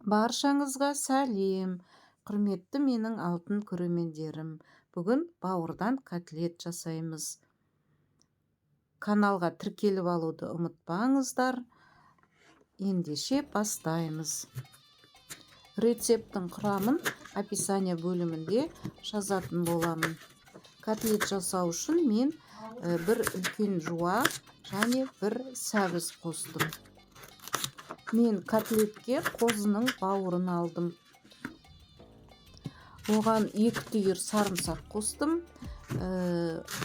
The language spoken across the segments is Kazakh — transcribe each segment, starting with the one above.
Баршаңызға сәлем, құрметті менің алтын көрермендерім. Бүгін бауырдан котлет жасаймыз. Каналға тіркеліп алуды ұмытпаңыздар. Ендеше бастаймыз. Рецептің құрамын описание бөлімінде жазатын боламын. Котлет жасау үшін мен бір үлкен жуа және бір сәбіз қостым. Мен котлетке қозының бауырын алдым. Оған 2 түйір сарымсақ қостым,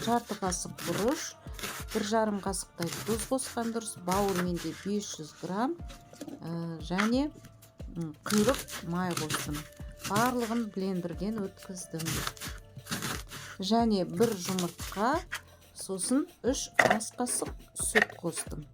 жарты қасық бұрыш, 1,5 қасықтай тұз қосқан дұрыс. Бауыр менде 500 грамм және құйрық май қостым. Барлығын блендерден өткіздім. Және 1 жұмыртқа, сосын 3 ас қасық сүт қостым.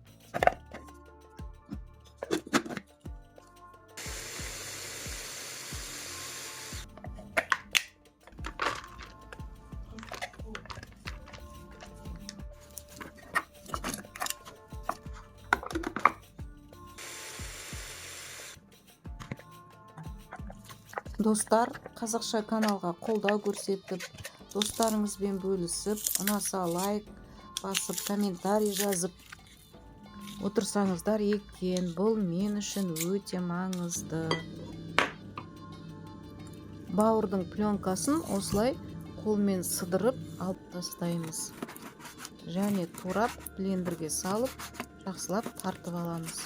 Достар, қазақша каналға қолдау көрсетіп, достарыңызбен бөлісіп, ұнаса лайк басып, комментарий жазып отырсаңыздар екен. Бұл мен үшін өте маңызды. Бауырдың пленкасын осылай қолмен сыдырып алып тастаймыз. Және турап блендерге салып, жақсылап тартып аламыз.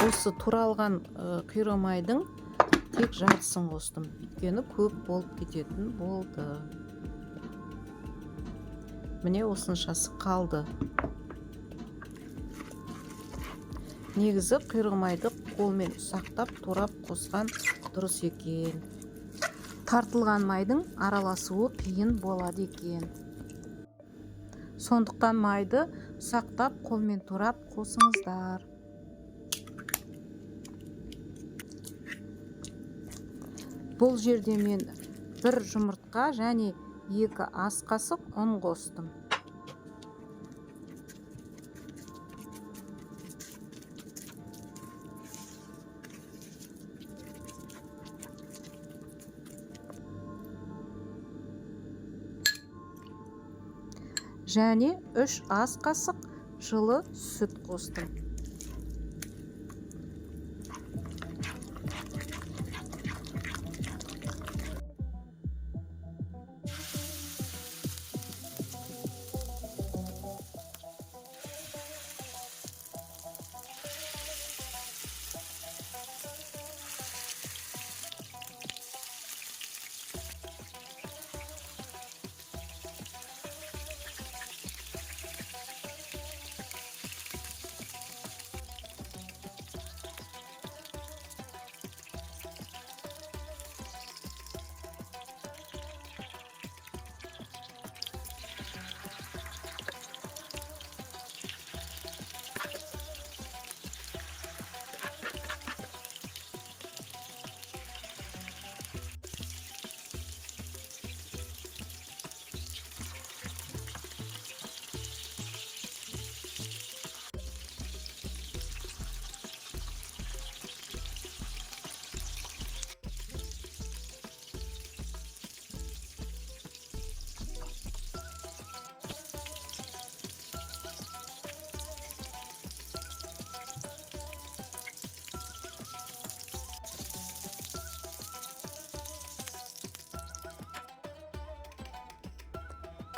Осы туралған құйрық майдың тек жартысын қостым. Өйткені көп болып кететін болды. Міне осыншасы қалды. Негізі құйрық майды қолмен ұсақтап турап қосқан дұрыс екен. Тартылған майдың араласуы қиын болады екен. Сондықтан майды ұсақтап қолмен турап қосыңыздар. Бұл жерде мен 1 жұмыртқа және 2 ас қасық ұн қостым. Және 3 ас қасық жылы сүт қостым.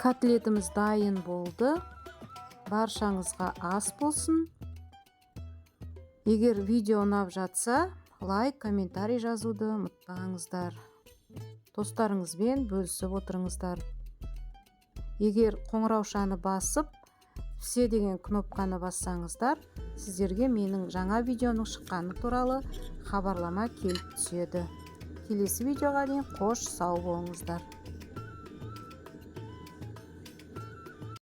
Котлетіміз дайын болды. Баршаңызға ас болсын. Егер видео ұнап жатса, лайк, комментарий жазуды ұмытпаңыздар. Достарыңызбен бөлісіп отырыңыздар. Егер қоңыраушаны басып, все деген кнопканы бассаңыздар, сіздерге менің жаңа видеоның шыққаны туралы хабарлама келіп түседі. Келесі видеоға дейін қош сау болыңыздар.